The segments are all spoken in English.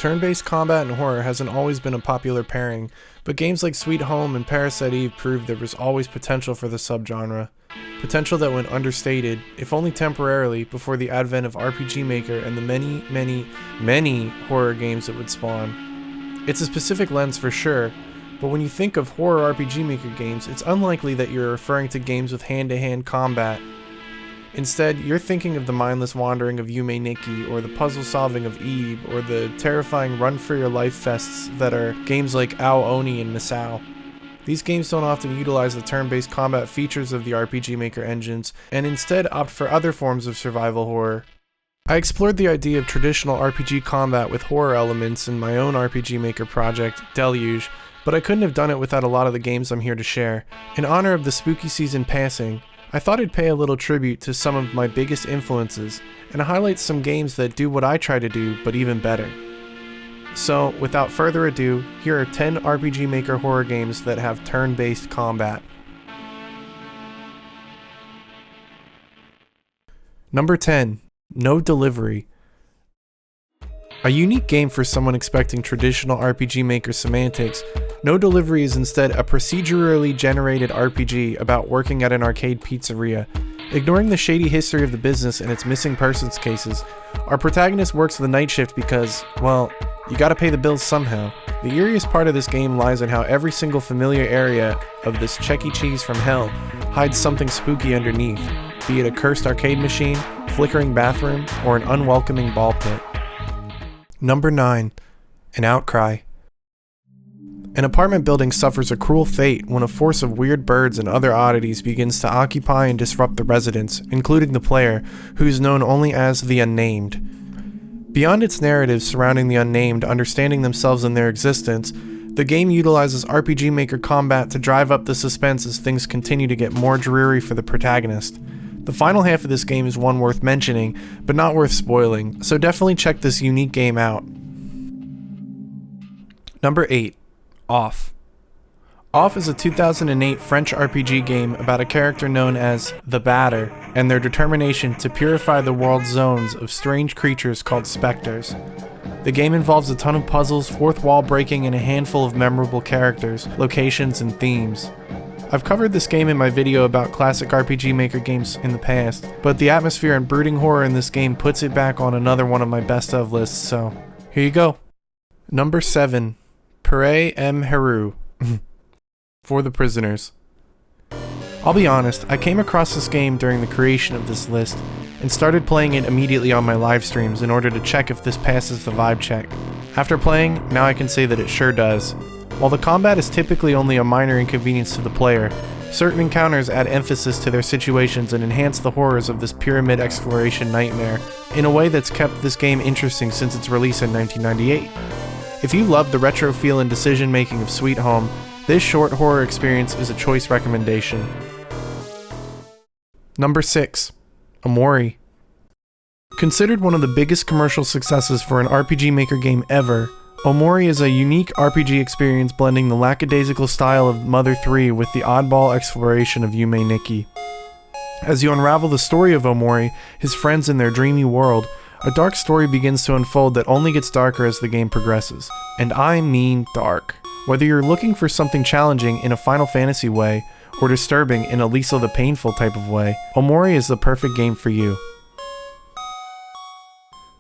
Turn-based combat in horror hasn't always been a popular pairing, but games like Sweet Home and Parasite proved there was always potential for the subgenre. Potential that went understated, if only temporarily, before the advent of RPG Maker and the many horror games it would spawn. It's a specific lens for sure, but when you think of horror RPG Maker games, it's unlikely that you're referring to games with hand-to-hand combat. Instead, you're thinking of the mindless wandering of Yume Nikki, or the puzzle solving of Eve, or the terrifying run-for-your-life fests that are games like Oni and Misao. These games don't often utilize the turn-based combat features of the RPG Maker engines, and instead opt for other forms of survival horror. I explored the idea of traditional RPG combat with horror elements in my own RPG Maker project, DELUGE, but I couldn't have done it without a lot of the games I'm here to share. In honor of the spooky season passing, I thought I'd pay a little tribute to some of my biggest influences, and highlight some games that do what I try to do, but even better. So, without further ado, here are 10 RPG Maker horror games that have turn-based combat. Number 10. No Delivery. A unique game for someone expecting traditional RPG Maker semantics, No Delivery is instead a procedurally generated RPG about working at an arcade pizzeria. Ignoring the shady history of the business and its missing persons cases, our protagonist works the night shift because, well, you gotta pay the bills somehow. The eeriest part of this game lies in how every single familiar area of this Chuck E. Cheese from hell hides something spooky underneath, be it a cursed arcade machine, flickering bathroom, or an unwelcoming ball pit. Number 9. An Outcry. An apartment building suffers a cruel fate when a force of weird birds and other oddities begins to occupy and disrupt the residents, including the player, who is known only as the Unnamed. Beyond its narratives surrounding the Unnamed understanding themselves and their existence, the game utilizes RPG Maker combat to drive up the suspense as things continue to get more dreary for the protagonist. The final half of this game is one worth mentioning, but not worth spoiling, so definitely check this unique game out. Number 8. Off. Off is a 2008 French RPG game about a character known as the Batter and their determination to purify the world's zones of strange creatures called specters. The game involves a ton of puzzles, fourth wall breaking, and a handful of memorable characters, locations, and themes. I've covered this game in my video about classic RPG Maker games in the past, but the atmosphere and brooding horror in this game puts it back on another one of my best of lists, so here you go. Number 7. Peret Heru. For the Prisoners. I'll be honest, I came across this game during the creation of this list, and started playing it immediately on my live streams in order to check if this passes the vibe check. After playing, now I can say that it sure does. While the combat is typically only a minor inconvenience to the player, certain encounters add emphasis to their situations and enhance the horrors of this pyramid exploration nightmare in a way that's kept this game interesting since its release in 1998. If you love the retro feel and decision making of Sweet Home, this short horror experience is a choice recommendation. Number 6. Omori. Considered one of the biggest commercial successes for an RPG Maker game ever, Omori is a unique RPG experience blending the lackadaisical style of Mother 3 with the oddball exploration of Yume Nikki. As you unravel the story of Omori, his friends and their dreamy world, a dark story begins to unfold that only gets darker as the game progresses. And I mean dark. Whether you're looking for something challenging in a Final Fantasy way, or disturbing in a Lisa the Painful type of way, Omori is the perfect game for you.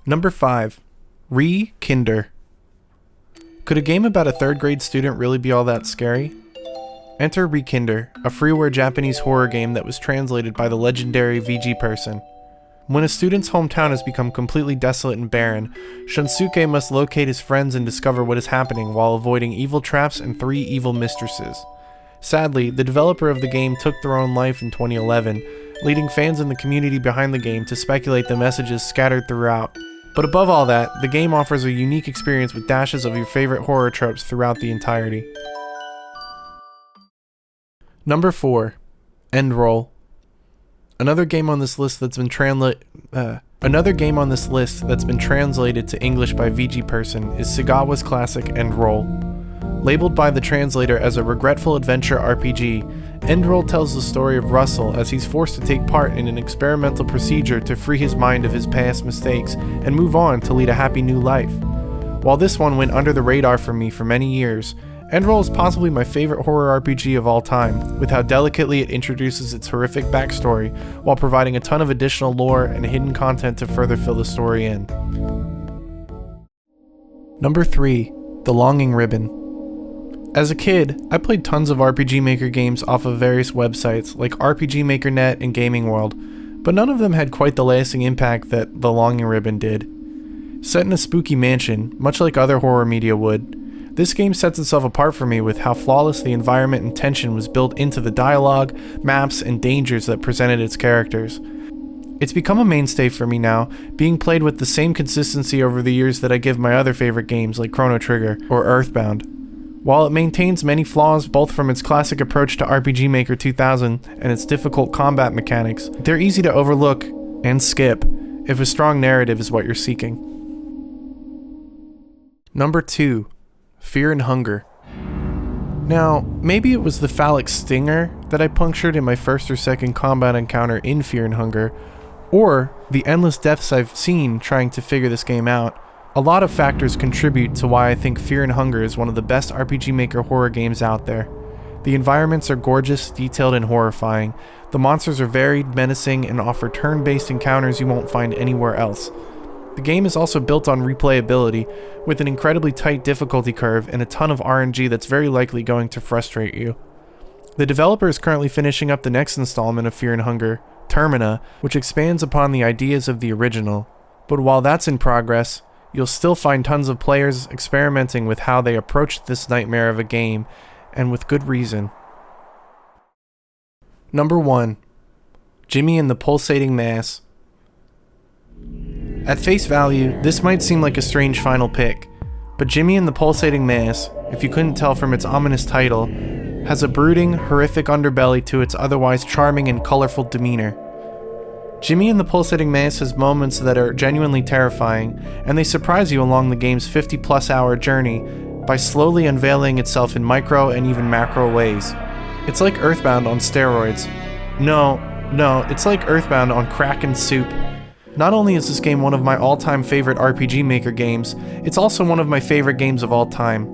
Number 5. Re-Kinder. Could a game about a 3rd grade student really be all that scary? Enter Re-Kinder, a freeware Japanese horror game that was translated by the legendary VG Person. When a student's hometown has become completely desolate and barren, Shunsuke must locate his friends and discover what is happening while avoiding evil traps and 3 evil mistresses. Sadly, the developer of the game took their own life in 2011, leading fans in the community behind the game to speculate the messages scattered throughout. But above all that, the game offers a unique experience with dashes of your favorite horror tropes throughout the entirety. Number 4. End Roll. Another game on this list that's been translated to English by VG Person is Sagawa's classic End Roll. Labeled by the translator as a regretful adventure RPG, End Roll tells the story of Russell as he's forced to take part in an experimental procedure to free his mind of his past mistakes and move on to lead a happy new life. While this one went under the radar for me for many years, Endroll is possibly my favorite horror RPG of all time, with how delicately it introduces its horrific backstory while providing a ton of additional lore and hidden content to further fill the story in. Number 3. The Longing Ribbon. As a kid, I played tons of RPG Maker games off of various websites like RPG Maker Net and Gaming World, but none of them had quite the lasting impact that The Longing Ribbon did. Set in a spooky mansion, much like other horror media would, this game sets itself apart for me with how flawless the environment and tension was built into the dialogue, maps, and dangers that presented its characters. It's become a mainstay for me now, being played with the same consistency over the years that I give my other favorite games like Chrono Trigger or Earthbound. While it maintains many flaws both from its classic approach to RPG Maker 2000 and its difficult combat mechanics, they're easy to overlook and skip if a strong narrative is what you're seeking. Number 2. Fear and Hunger. Now, maybe it was the phallic stinger that I punctured in my first or second combat encounter in Fear and Hunger, or the endless deaths I've seen trying to figure this game out. A lot of factors contribute to why I think Fear and Hunger is one of the best RPG Maker horror games out there. The environments are gorgeous, detailed, and horrifying. The monsters are varied, menacing, and offer turn-based encounters you won't find anywhere else. The game is also built on replayability, with an incredibly tight difficulty curve and a ton of RNG that's very likely going to frustrate you. The developer is currently finishing up the next installment of Fear and Hunger, Termina, which expands upon the ideas of the original. But while that's in progress, you'll still find tons of players experimenting with how they approach this nightmare of a game, and with good reason. Number 1. Jimmy and the Pulsating Mass. At face value, this might seem like a strange final pick, but Jimmy and the Pulsating Mass, if you couldn't tell from its ominous title, has a brooding, horrific underbelly to its otherwise charming and colorful demeanor. Jimmy and the Pulsating Mass has moments that are genuinely terrifying, and they surprise you along the game's 50-plus hour journey by slowly unveiling itself in micro and even macro ways. It's like Earthbound on steroids. No, it's like Earthbound on crack and soup. Not only is this game one of my all-time favorite RPG Maker games, it's also one of my favorite games of all time.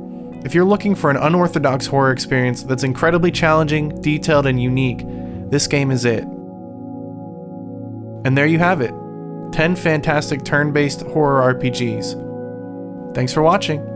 If you're looking for an unorthodox horror experience that's incredibly challenging, detailed, and unique, this game is it. And there you have it. 10 fantastic turn-based horror RPGs. Thanks for watching.